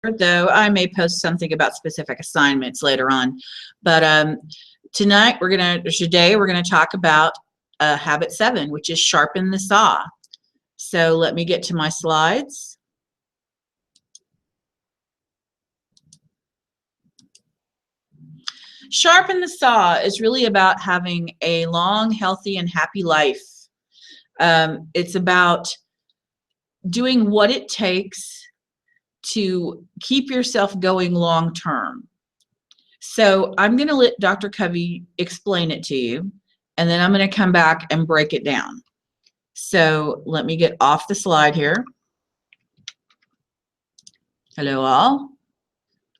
though I may post something about specific assignments later on. But today we're gonna talk about habit 7, which is sharpen the saw. So let me get to my slides. Sharpen the saw is really about having a long, healthy, and happy life. It's about doing what it takes to keep yourself going long term. So I'm going to let Dr. Covey explain it to you, and then I'm going to come back and break it down. So let me get off the slide here. Hello all.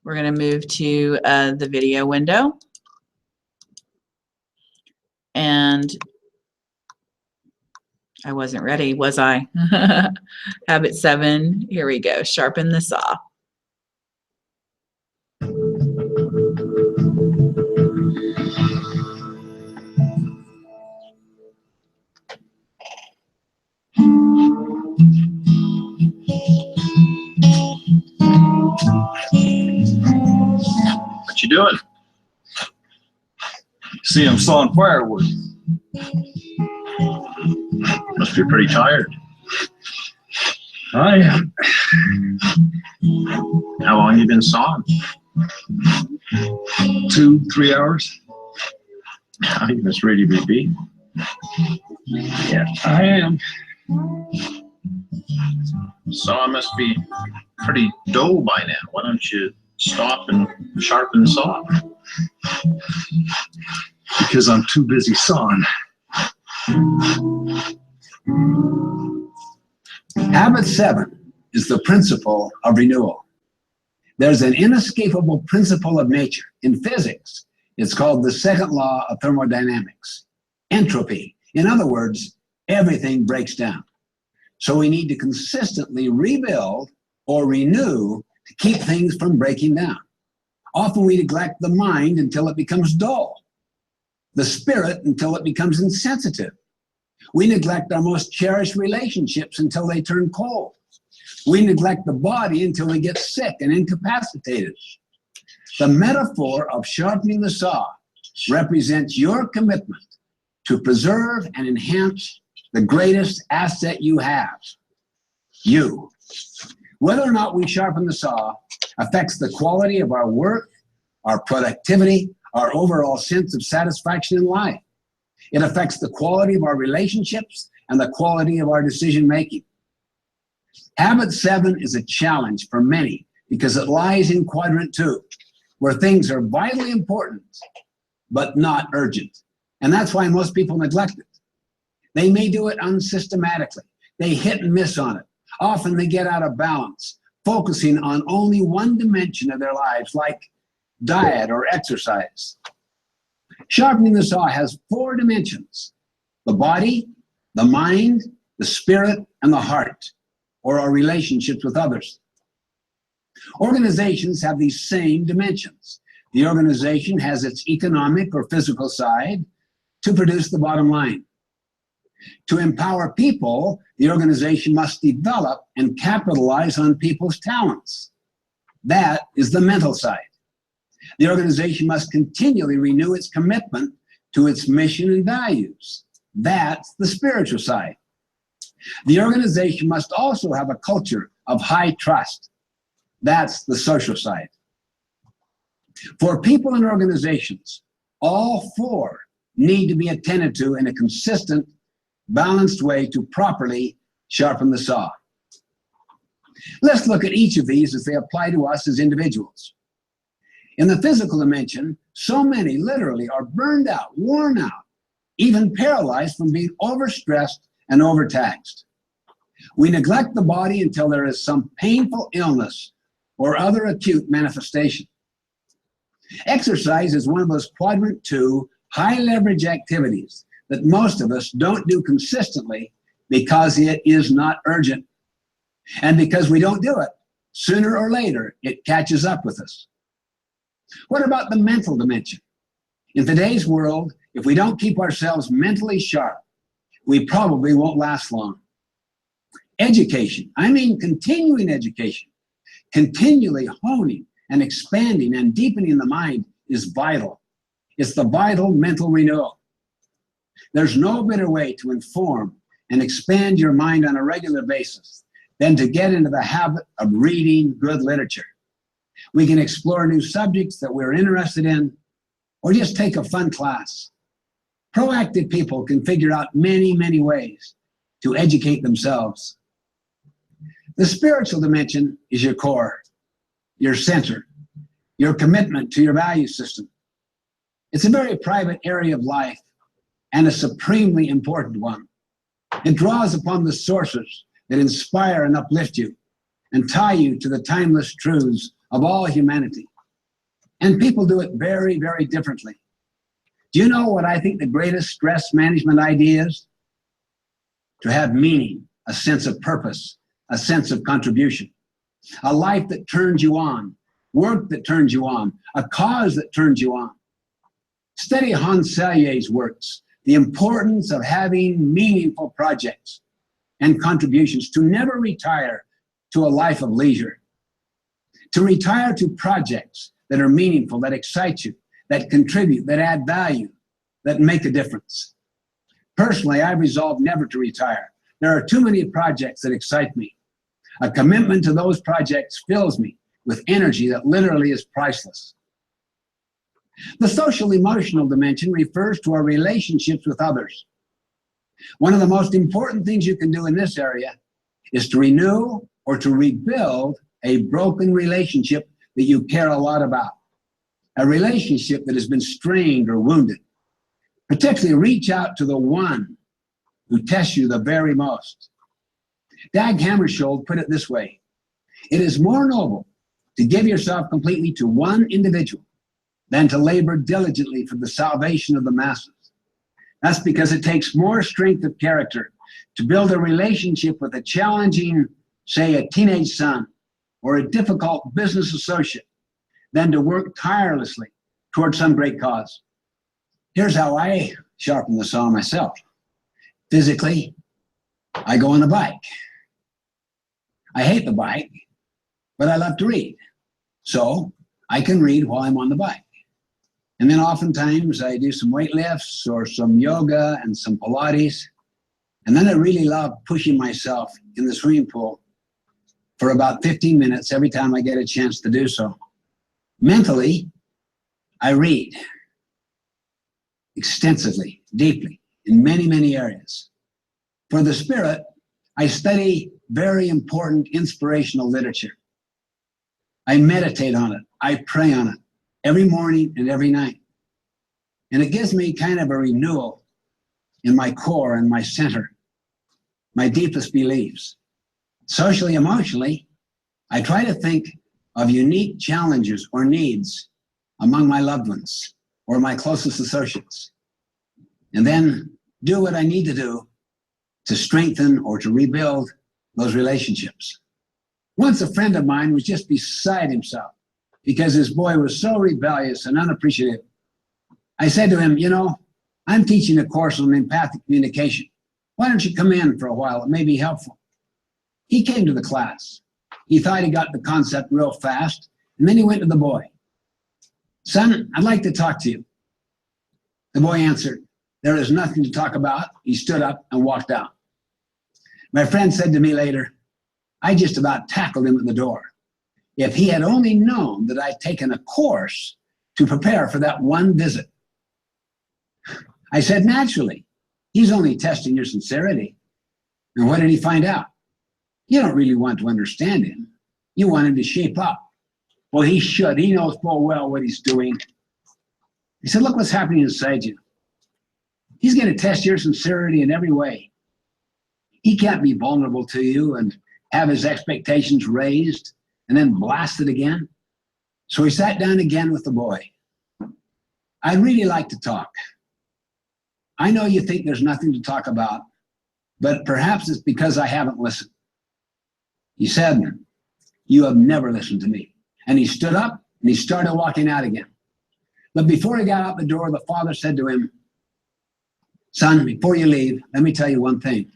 We're going to move to the video window. And I wasn't ready, was I? Habit 7, here we go, sharpen the saw. What you doing? See, I'm sawing firewood. Must be pretty tired. I am. How long you been sawing? 2-3 hours. You must really be beat. Yeah, I am. Saw must be pretty dull by now. Why don't you stop and sharpen the saw? Because I'm too busy sawing. Habit 7 is the principle of renewal. There's an inescapable principle of nature. In physics, it's called the second law of thermodynamics, entropy. In other words, everything breaks down. So we need to consistently rebuild or renew to keep things from breaking down. Often we neglect the mind until it becomes dull, the spirit until it becomes insensitive. We neglect our most cherished relationships until they turn cold. We neglect the body until we get sick and incapacitated. The metaphor of sharpening the saw represents your commitment to preserve and enhance the greatest asset you have, you. Whether or not we sharpen the saw affects the quality of our work, our productivity, our overall sense of satisfaction in life. It affects the quality of our relationships and the quality of our decision making. Habit 7 is a challenge for many because it lies in quadrant 2, where things are vitally important, but not urgent. And that's why most people neglect it. They may do it unsystematically. They hit and miss on it. Often they get out of balance, focusing on only one dimension of their lives, like diet or exercise. Sharpening the saw has 4 dimensions: the body, the mind, the spirit, and the heart, or our relationships with others. Organizations have these same dimensions. The organization has its economic or physical side to produce the bottom line. To empower people, the organization must develop and capitalize on people's talents. That is the mental side. The organization must continually renew its commitment to its mission and values. That's the spiritual side. The organization must also have a culture of high trust. That's the social side. For people and organizations, all 4 need to be attended to in a consistent, balanced way to properly sharpen the saw. Let's look at each of these as they apply to us as individuals. In the physical dimension, so many literally are burned out, worn out, even paralyzed from being overstressed and overtaxed. We neglect the body until there is some painful illness or other acute manifestation. Exercise is one of those quadrant 2 high leverage activities that most of us don't do consistently because it is not urgent. And because we don't do it, sooner or later, it catches up with us. What about the mental dimension? In today's world, if we don't keep ourselves mentally sharp, we probably won't last long. Education, I mean continuing education, Continually honing and expanding and deepening the mind is vital. It's the vital mental renewal. There's no better way to inform and expand your mind on a regular basis than to get into the habit of reading good literature. We can explore new subjects that we're interested in, or just take a fun class. Proactive people can figure out many, many ways to educate themselves. The spiritual dimension is your core, your center, your commitment to your value system. It's a very private area of life and a supremely important one. It draws upon the sources that inspire and uplift you and tie you to the timeless truths of all humanity. And people do it very, very differently. Do you know what I think the greatest stress management idea is? To have meaning, a sense of purpose, a sense of contribution, a life that turns you on, work that turns you on, a cause that turns you on. Study Hans Selye's works, the importance of having meaningful projects and contributions, to never retire to a life of leisure, to retire to projects that are meaningful, that excite you, that contribute, that add value, that make a difference. Personally, I've resolved never to retire. There are too many projects that excite me. A commitment to those projects fills me with energy that literally is priceless. The social emotional dimension refers to our relationships with others. One of the most important things you can do in this area is to renew or to rebuild a broken relationship that you care a lot about, a relationship that has been strained or wounded. Particularly reach out to the one who tests you the very most. Dag Hammarskjöld put it this way: it is more noble to give yourself completely to one individual than to labor diligently for the salvation of the masses. That's because it takes more strength of character to build a relationship with a challenging, say, a teenage son or a difficult business associate than to work tirelessly toward some great cause. Here's how I sharpen the saw myself. Physically, I go on the bike. I hate the bike, but I love to read. So I can read while I'm on the bike. And then oftentimes I do some weight lifts or some yoga and some Pilates. And then I really love pushing myself in the swimming pool for about 15 minutes every time I get a chance to do so. Mentally, I read extensively, deeply, in many, many areas. For the spirit, I study very important inspirational literature. I meditate on it. I pray on it every morning and every night. And it gives me kind of a renewal in my core and my center, my deepest beliefs. Socially, emotionally, I try to think of unique challenges or needs among my loved ones or my closest associates, and then do what I need to do to strengthen or to rebuild those relationships. Once a friend of mine was just beside himself because his boy was so rebellious and unappreciative. I said to him, you know, I'm teaching a course on empathic communication. Why don't you come in for a while? It may be helpful. He came to the class. He thought he got the concept real fast, and then he went to the boy. Son, I'd like to talk to you. The boy answered, there is nothing to talk about. He stood up and walked out. My friend said to me later, I just about tackled him at the door. If he had only known that I'd taken a course to prepare for that one visit. I said, naturally, he's only testing your sincerity. And what did he find out? You don't really want to understand him. You want him to shape up. Well, he should. He knows full well what he's doing. He said, look what's happening inside you. He's going to test your sincerity in every way. He can't be vulnerable to you and have his expectations raised and then blasted again. So he sat down again with the boy. I'd really like to talk. I know you think there's nothing to talk about, but perhaps it's because I haven't listened. He said, you have never listened to me. And he stood up and he started walking out again. But before he got out the door, the father said to him, son, before you leave, let me tell you one thing.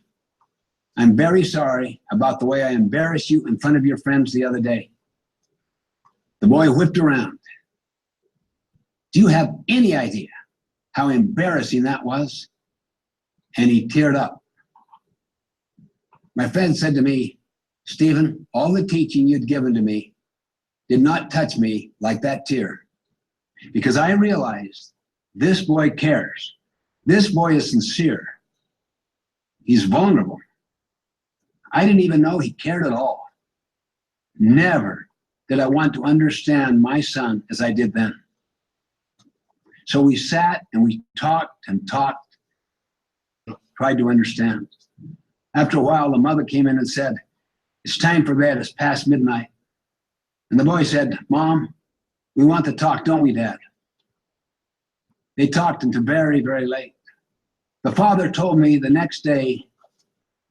I'm very sorry about the way I embarrassed you in front of your friends the other day. The boy whipped around. Do you have any idea how embarrassing that was? And he teared up. My friend said to me, Stephen, all the teaching you'd given to me did not touch me like that tear, because I realized this boy cares. This boy is sincere. He's vulnerable. I didn't even know he cared at all. Never did I want to understand my son as I did then. So we sat and we talked and talked, tried to understand. After a while, the mother came in and said, it's time for bed, it's past midnight. And the boy said, Mom, we want to talk, don't we, Dad? They talked until very, very late. The father told me the next day,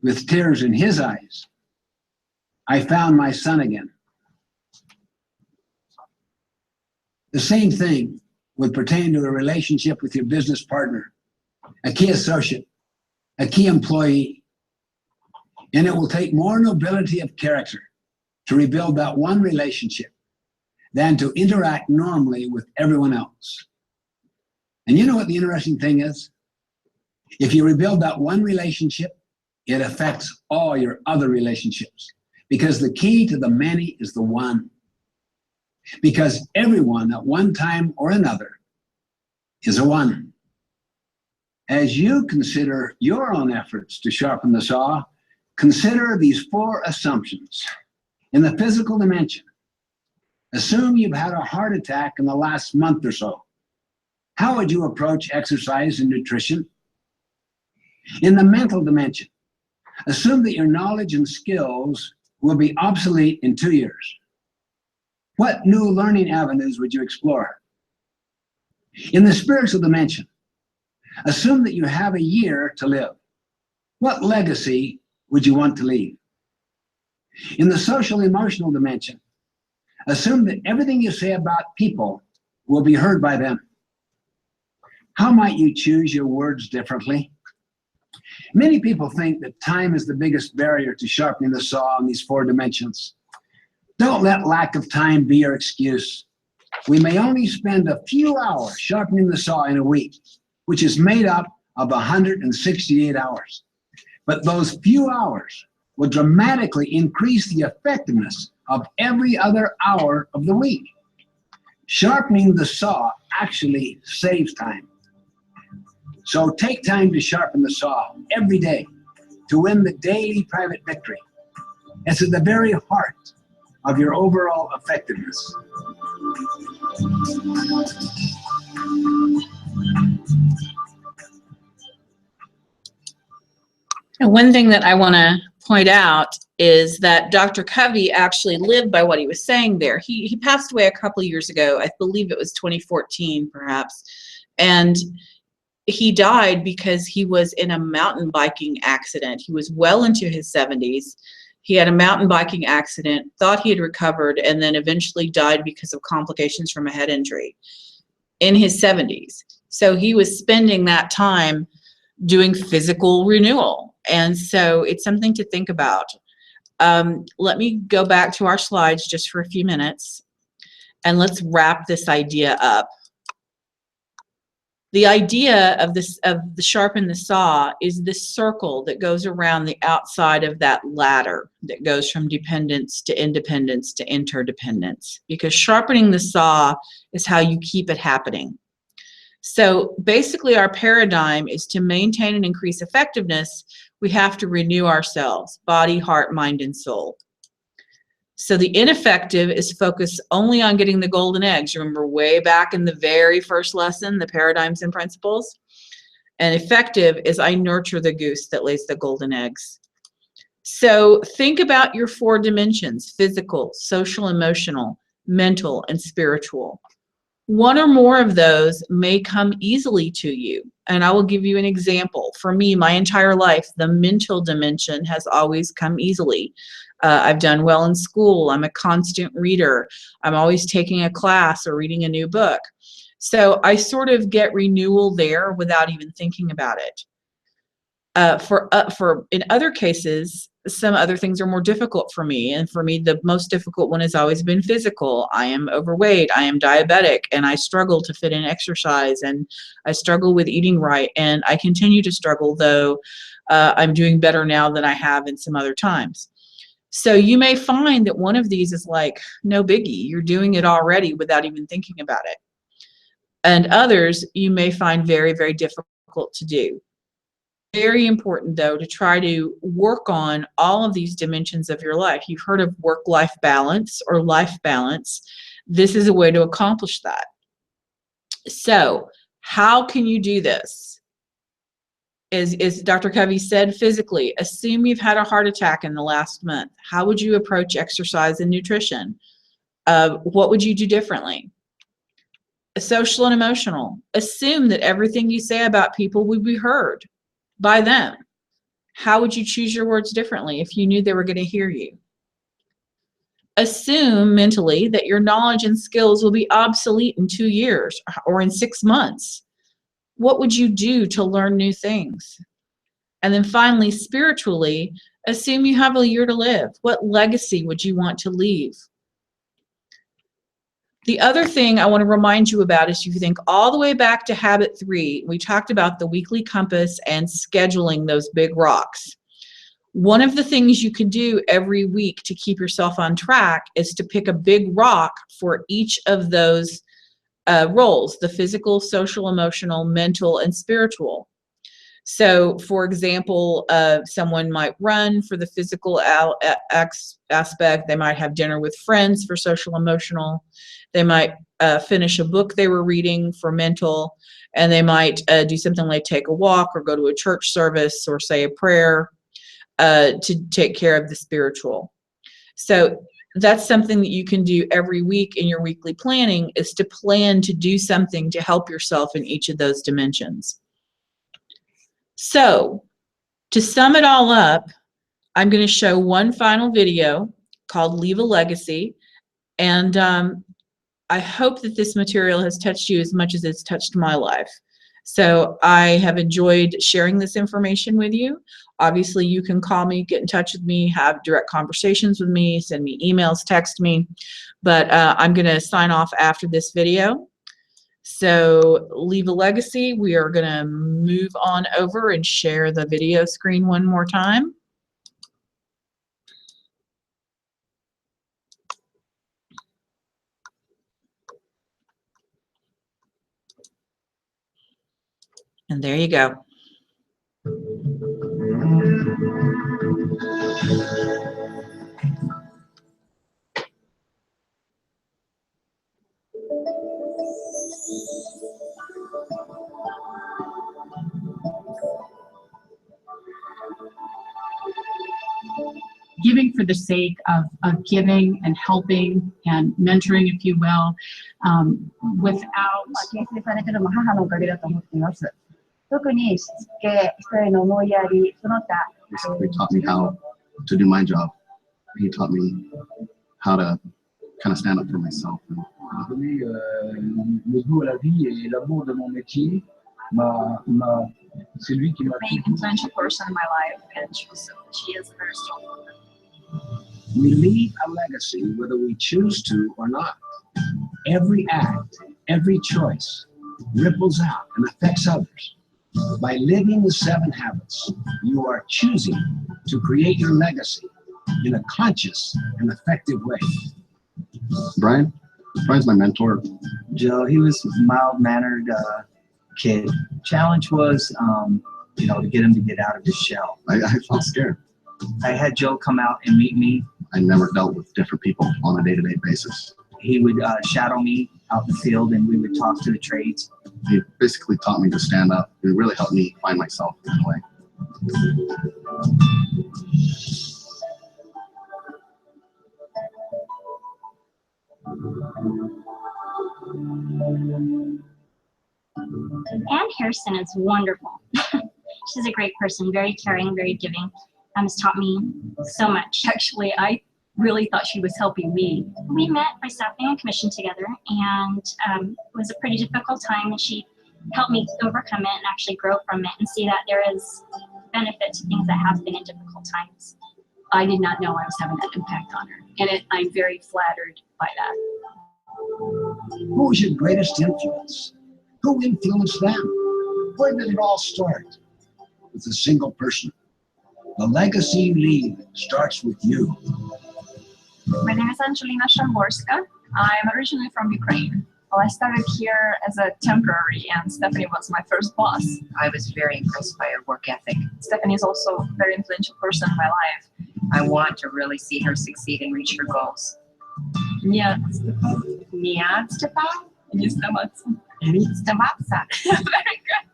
with tears in his eyes, I found my son again. The same thing would pertain to a relationship with your business partner, a key associate, a key employee. And it will take more nobility of character to rebuild that one relationship than to interact normally with everyone else. And you know what the interesting thing is? If you rebuild that one relationship, it affects all your other relationships, because the key to the many is the one. Because everyone at one time or another is a one. As you consider your own efforts to sharpen the saw, consider these 4 assumptions. In the physical dimension, assume you've had a heart attack in the last month or so. How would you approach exercise and nutrition? In the mental dimension, assume that your knowledge and skills will be obsolete in 2 years. What new learning avenues would you explore? In the spiritual dimension, assume that you have a year to live. What legacy would you want to leave? In the social emotional dimension, assume that everything you say about people will be heard by them. How might you choose your words differently? Many people think that time is the biggest barrier to sharpening the saw in these 4 dimensions. Don't let lack of time be your excuse. We may only spend a few hours sharpening the saw in a week, which is made up of 168 hours. But those few hours will dramatically increase the effectiveness of every other hour of the week. Sharpening the saw actually saves time. So take time to sharpen the saw every day to win the daily private victory. It's at the very heart of your overall effectiveness. And one thing that I want to point out is that Dr. Covey actually lived by what he was saying there. He passed away a couple of years ago. I believe it was 2014, perhaps. And he died because he was in a mountain biking accident. He was well into his 70s. He had a mountain biking accident, thought he had recovered, and then eventually died because of complications from a head injury in his 70s. So he was spending that time doing physical renewal. And so it's something to think about. Let me go back to our slides just for a few minutes, and let's wrap this idea up. The idea of the sharpen the saw is this circle that goes around the outside of that ladder that goes from dependence to independence to interdependence, because sharpening the saw is how you keep it happening. So basically our paradigm is to maintain and increase effectiveness, we have to renew ourselves, body, heart, mind, and soul. So the ineffective is focused only on getting the golden eggs. Remember way back in the very first lesson, the paradigms and principles? And effective is I nurture the goose that lays the golden eggs. So think about your 4 dimensions: physical, social, emotional, mental, and spiritual. One or more of those may come easily to you. And I will give you an example. For me, my entire life, the mental dimension has always come easily. I've done well in school. I'm a constant reader. I'm always taking a class or reading a new book. So I sort of get renewal there without even thinking about it. For in other cases, some other things are more difficult for me. And for me, the most difficult one has always been physical. I am overweight, I am diabetic, and I struggle to fit in exercise, and I struggle with eating right. And I continue to struggle, though I'm doing better now than I have in some other times. So you may find that one of these is like, no biggie, you're doing it already without even thinking about it. And others you may find very, very difficult to do. Very important, though, to try to work on all of these dimensions of your life. You've heard of work-life balance or life balance. This is a way to accomplish that. So how can you do this? As Dr. Covey said, physically, assume you've had a heart attack in the last month. How would you approach exercise and nutrition? What would you do differently? Social and emotional. Assume that everything you say about people would be heard by them. How would you choose your words differently if you knew they were going to hear you? Assume mentally that your knowledge and skills will be obsolete in 2 years or in 6 months. What would you do to learn new things? And then finally, spiritually, assume you have a year to live. What legacy would you want to leave? The other thing I want to remind you about is, if you think all the way back to habit 3, we talked about the weekly compass and scheduling those big rocks. One of the things you can do every week to keep yourself on track is to pick a big rock for each of those roles: the physical, social, emotional, mental, and spiritual. So, for example, someone might run for the physical aspect. They might have dinner with friends for social, emotional. They might finish a book they were reading for mental. And they might do something like take a walk or go to a church service or say a prayer to take care of the spiritual. So that's something that you can do every week in your weekly planning, is to plan to do something to help yourself in each of those dimensions. So to sum it all up, I'm going to show one final video called Leave a Legacy. And I hope that this material has touched you as much as it's touched my life. So I have enjoyed sharing this information with you. Obviously, you can call me, get in touch with me, have direct conversations with me, send me emails, text me. But I'm going to sign off after this video. So Leave a Legacy, we are going to move on over and share the video screen one more time. And there you go. Giving for the sake of giving and helping and mentoring, if you will, without 形成されているのは母のおかげだと思っています。特にしつけ、人への思いやり、その他、 basically taught me how to do my job. He taught me how to kind of stand up for myself. M'a donné le goût à la vie et l'amour de mon métier. C'est lui qui m'a main influential person in my life, and she is a very strong woman. We leave a legacy whether we choose to or not. Every act, every choice ripples out and affects others. By living the 7 habits, you are choosing to create your legacy in a conscious and effective way. Brian's my mentor. Joe, he was a mild-mannered kid. Challenge was, to get him to get out of his shell. I felt scared. I had Joe come out and meet me. I never dealt with different people on a day-to-day basis. He would shadow me out in the field, and we would talk to the trades. He basically taught me to stand up. It really helped me find myself in a way. Ann Harrison is wonderful. She's a great person, very caring, very giving. Has taught me so much. Actually, I really thought she was helping me. We met by staffing a commission together, and it was a pretty difficult time, and she helped me overcome it and actually grow from it and see that there is benefit to things that have been in difficult times. I did not know I was having that impact on her, and I'm very flattered by that. Who was your greatest influence? Who influenced them? Where did it all start? With a single person. The legacy you leave starts with you. My name is Angelina Shamborska. I'm originally from Ukraine. Well, I started here as a temporary, and Stephanie was my first boss. I was very impressed by her work ethic. Stephanie is also a very influential person in my life. I want to really see her succeed and reach her goals. Nia Nia Stepan? Stamaca. Stamatsa. Very good.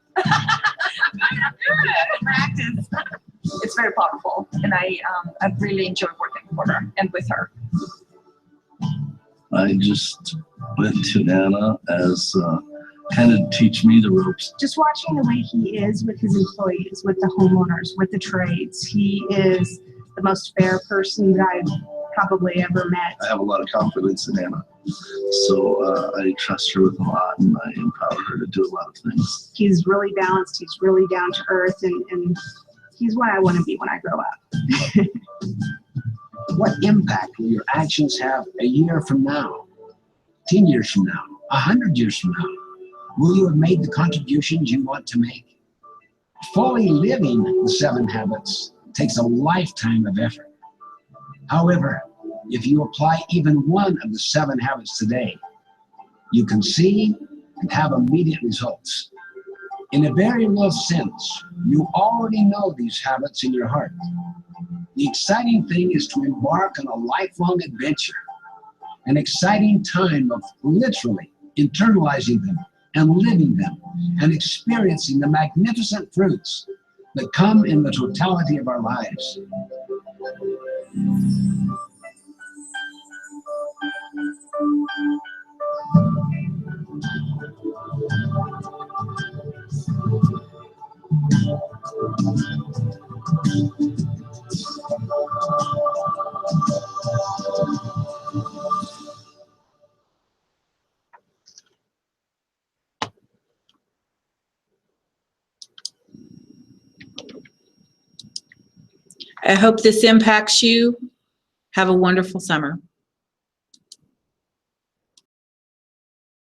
Practice. It's very powerful, and I really enjoy working for her and with her. I just went to Anna as kind of teach me the ropes. Just watching the way he is with his employees, with the homeowners, with the trades, he is the most fair person that I've probably ever met. I have a lot of confidence in Anna, so I trust her with a lot, and I empower her to do a lot of things. He's really balanced, he's really down to earth, and he's what I want to be when I grow up. What impact will your actions have a year from now, 10 years from now, 100 years from now? Will you have made the contributions you want to make? Fully living the 7 habits takes a lifetime of effort. However, if you apply even one of the 7 habits today, you can see and have immediate results. In a very real sense, you already know these habits in your heart. The exciting thing is to embark on a lifelong adventure, an exciting time of literally internalizing them and living them and experiencing the magnificent fruits that come in the totality of our lives. I hope this impacts you. Have a wonderful summer.